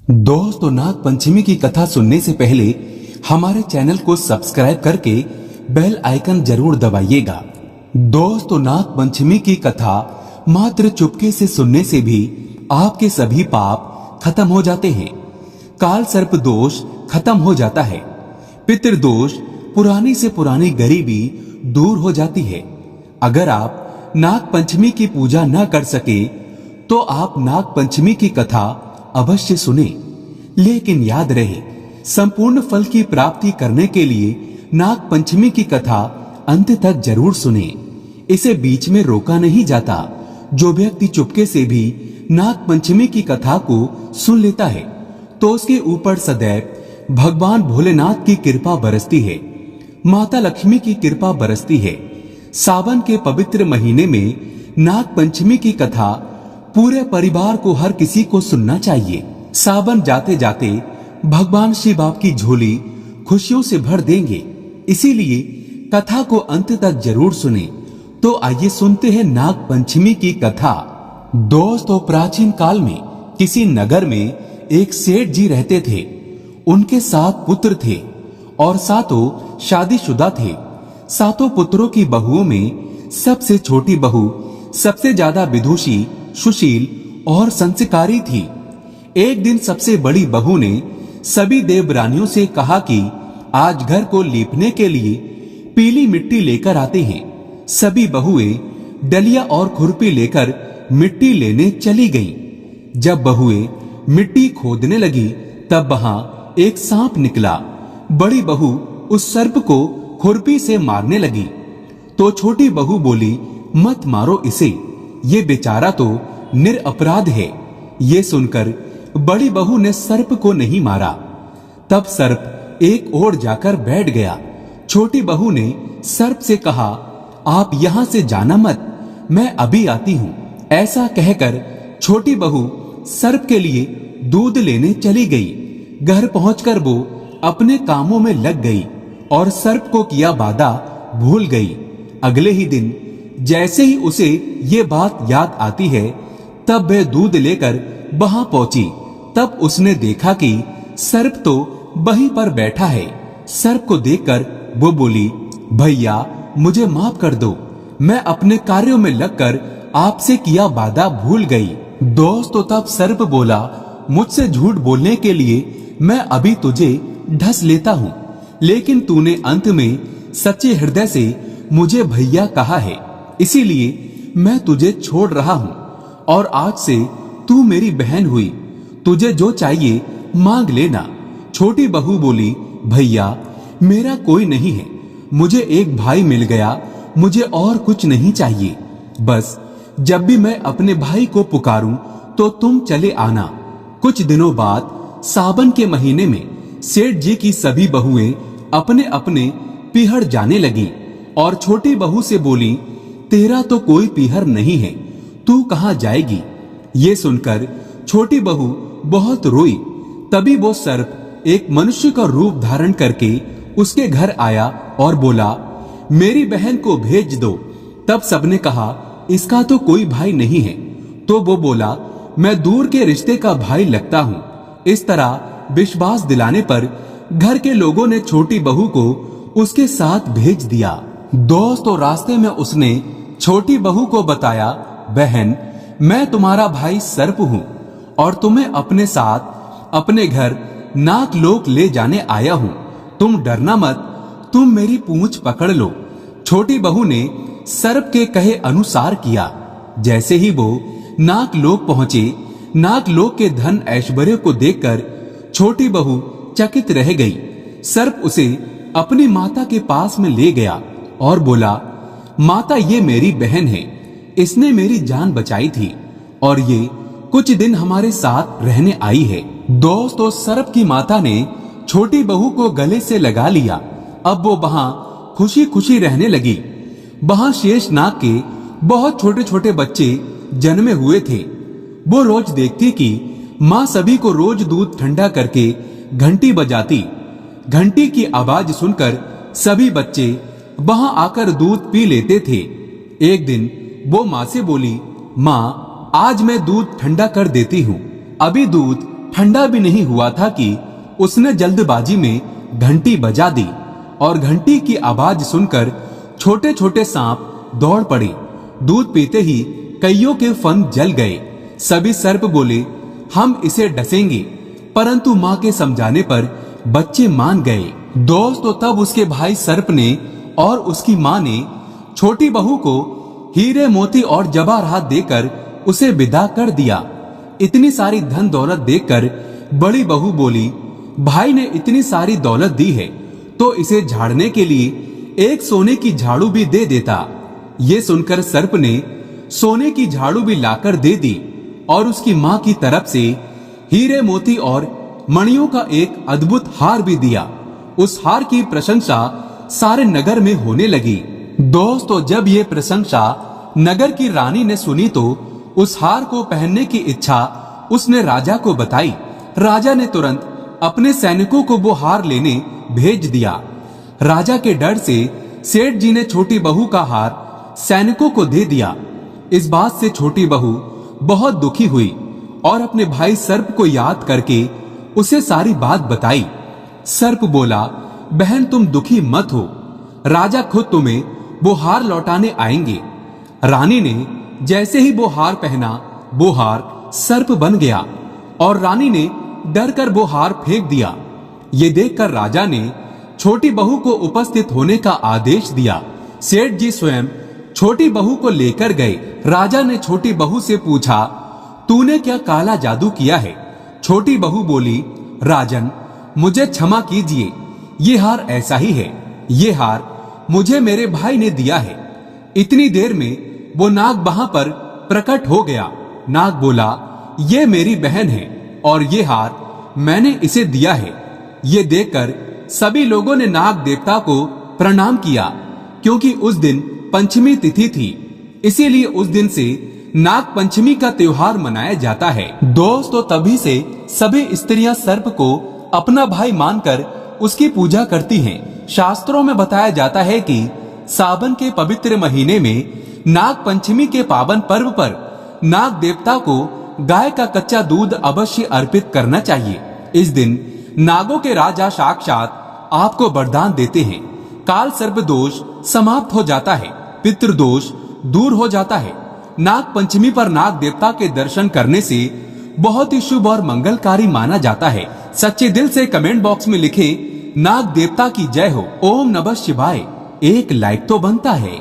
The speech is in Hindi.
दोस्तों, नाग पंचमी की कथा सुनने से पहले हमारे चैनल को सब्सक्राइब करके बेल आइकन जरूर दबाइएगा। दोस्तों, नाग पंचमी की कथा मात्र चुपके से सुनने से भी आपके सभी पाप खत्म हो जाते हैं। काल सर्प दोष खत्म हो जाता है। पितृदोष, पुरानी से पुरानी गरीबी दूर हो जाती है। अगर आप नाग पंचमी की पूजा न कर सके तो आप नाग पंचमी की कथा अवश्य सुने, लेकिन याद रहे, संपूर्ण फल की प्राप्ति करने के लिए नाग पंचमी की कथा अंत तक जरूर सुने। इसे बीच में रोका नहीं जाता। जो व्यक्ति चुपके से भी नाग पंचमी की कथा को सुन लेता है तो उसके ऊपर सदैव भगवान भोलेनाथ की कृपा बरसती है, माता लक्ष्मी की कृपा बरसती है। सावन के पवित्र महीने में नाग पंचमी की कथा पूरे परिवार को, हर किसी को सुनना चाहिए। सावन जाते जाते भगवान शिव आपकी झोली खुशियों से भर देंगे, इसीलिए कथा को अंत तक जरूर सुने। तो आइए सुनते हैं नाग पंचमी की कथा। दोस्तों, प्राचीन काल में किसी नगर में एक सेठ जी रहते थे। उनके 7 पुत्र थे और सातों शादीशुदा थे। सातों पुत्रों की बहुओं में सबसे छोटी बहू सबसे ज्यादा विदुषी, सुशील और संस्कारी थी। एक दिन सबसे बड़ी बहू ने सभी देवरानियों से कहा कि आज घर को लीपने के लिए पीली मिट्टी लेकर आते हैं। सभी बहुएं डलिया और खुरपी लेकर मिट्टी लेने चली गईं। जब बहुएं मिट्टी खोदने लगी तब वहां एक सांप निकला। बड़ी बहू उस सर्प को खुरपी से मारने लगी तो छोटी बहू बोली, मत मारो इसे, ये बेचारा तो निरपराध है। ये सुनकर बड़ी बहू ने सर्प को नहीं मारा। तब सर्प एक ओर जाकर बैठ गया। छोटी बहू ने सर्प से कहा, आप यहां से जाना मत, मैं अभी आती हूं। ऐसा कहकर छोटी बहू सर्प के लिए दूध लेने चली गई। घर पहुंचकर वो अपने कामों में लग गई और सर्प को किया वादा भूल गई। अगले ही दिन जैसे ही उसे ये बात याद आती है तब वह दूध लेकर वहां पहुंची। तब उसने देखा कि सर्प तो वहीं पर बैठा है। सर्प को देखकर वो बोली, भैया मुझे माफ कर दो, मैं अपने कार्यों में लगकर आपसे किया वादा भूल गई। दोस्तों, तब सर्प बोला, मुझसे झूठ बोलने के लिए मैं अभी तुझे ढस लेता हूँ, लेकिन तूने अंत में सच्चे हृदय से मुझे भैया कहा है, इसीलिए मैं तुझे छोड़ रहा हूँ और आज से तू मेरी बहन हुई। तुझे जो चाहिए मांग लेना। छोटी बहू बोली, भैया मेरा कोई नहीं है, मुझे एक भाई मिल गया, मुझे और कुछ नहीं चाहिए। बस जब भी मैं अपने भाई को पुकारूं तो तुम चले आना। कुछ दिनों बाद सावन के महीने में सेठ जी की सभी बहुएं अपने अपने पीहर जाने लगी और छोटी बहू से बोली, तेरा तो कोई पीहर नहीं है, तू कहां जाएगी? ये सुनकर छोटी बहू बहुत रोई। तभी वो सर्प एक मनुष्य का रूप धारण करके उसके घर आया और बोला, मेरी बहन को भेज दो। तब सबने कहा, इसका तो कोई भाई नहीं है। तो वो बोला, मैं दूर के रिश्ते का भाई लगता हूँ। इस तरह विश्वास दिलाने पर घर के लोगों ने छोटी बहू को उसके साथ भेज दिया। दोस्तों, रास्ते में उसने छोटी बहू को बताया, बहन मैं तुम्हारा भाई सर्प हूँ और तुम्हें अपने साथ अपने घर नागलोक ले जाने आया हूँ। तुम डरना मत, तुम मेरी पूंछ पकड़ लो। छोटी बहू ने सर्प के कहे अनुसार किया। जैसे ही वो नागलोक पहुंचे, नागलोक के धन ऐश्वर्य को देखकर छोटी बहू चकित रह गई। सर्प उसे अपनी माता के पास में ले गया और बोला, माता ये मेरी बहन है, इसने मेरी जान बचाई थी और ये कुछ दिन हमारे साथ रहने आई है। दोस्तों, सर्प की माता ने छोटी बहू को गले से लगा लिया। अब वो वहां खुशी खुशी रहने लगी। वहां शेषनाग के बहुत छोटे छोटे बच्चे जन्मे हुए थे। वो रोज देखती कि माँ सभी को रोज दूध ठंडा करके घंटी बजाती। घंटी की आवाज सुनकर सभी बच्चे वहां आकर दूध पी लेते थे। एक दिन वो माँ से बोली, माँ आज मैं दूध ठंडा कर देती हूँ। अभी दूध ठंडा भी नहीं हुआ था कि उसने जल्दबाजी में घंटी बजा दी और घंटी की आवाज सुनकर छोटे छोटे सांप दौड़ पड़े। दूध पीते ही कईयों के फन जल गए। सभी सर्प बोले, हम इसे डसेंगे, परंतु माँ के समझाने पर बच्चे मान गए। दोस्तों, तब उसके भाई सर्प ने और उसकी माँ ने छोटी बहू को हीरे मोती और जवाहरात देकर उसे विदा कर दिया। इतनी सारी धन दौलत देखकर बड़ी बहू बोली, भाई ने इतनी सारी दौलत दी है तो इसे झाड़ने के लिए एक सोने की झाड़ू भी दे देता। ये सुनकर सर्प ने सोने की झाड़ू भी लाकर दे दी और उसकी माँ की तरफ से हीरे मोती और मणियों का एक अद्भुत हार भी दिया। उस हार की प्रशंसा सारे नगर में होने लगी। दोस्तों, जब ये प्रशंसा नगर की रानी ने सुनी तो उस हार को पहनने की इच्छा उसने राजा को बताई। राजा ने तुरंत अपने सैनिकों को वो हार लेने भेज दिया। राजा के डर से सेठ जी ने छोटी बहू का हार सैनिकों को दे दिया। इस बात से छोटी बहू बहुत दुखी हुई और अपने भाई सर्प को याद करके उसे सारी बात बताई। सर्प बोला, बहन तुम दुखी मत हो, राजा खुद तुम्हें वो हार लौटाने आएंगे। रानी ने जैसे ही वो हार पहना, वो हार सर्प बन गया और रानी ने डर कर वो हार फेंक दिया। ये देखकर राजा ने छोटी बहू को उपस्थित होने का आदेश दिया। सेठ जी स्वयं छोटी बहू को लेकर गए। राजा ने छोटी बहू से पूछा, तूने क्या काला जादू किया है? छोटी बहू बोली, राजन मुझे क्षमा कीजिए, ये हार ऐसा ही है। ये हार मुझे मेरे भाई ने दिया है। इतनी देर में वो नाग वहां पर प्रकट हो गया। नाग बोला, ये मेरी बहन है और ये हार मैंने इसे दिया है। ये देखकर सभी लोगों ने नाग देवता को प्रणाम किया, क्योंकि उस दिन पंचमी तिथि थी। इसीलिए उस दिन से नाग पंचमी का त्योहार मनाया जाता है। दोस्तों, तभी से सभी स्त्रियां सर्प को अपना भाई मानकर उसकी पूजा करती हैं। शास्त्रों में बताया जाता है कि सावन के पवित्र महीने में नाग पंचमी के पावन पर्व पर नाग देवता को गाय का कच्चा दूध अवश्य अर्पित करना चाहिए। इस दिन नागों के राजा साक्षात आपको वरदान देते हैं। काल सर्प दोष समाप्त हो जाता है, पितृदोष दूर हो जाता है। नाग पंचमी पर नाग देवता के दर्शन करने से बहुत ही शुभ और मंगलकारी माना जाता है। सच्चे दिल से कमेंट बॉक्स में लिखें, नाग देवता की जय हो। ओम नमः शिवाय। एक लाइक तो बनता है।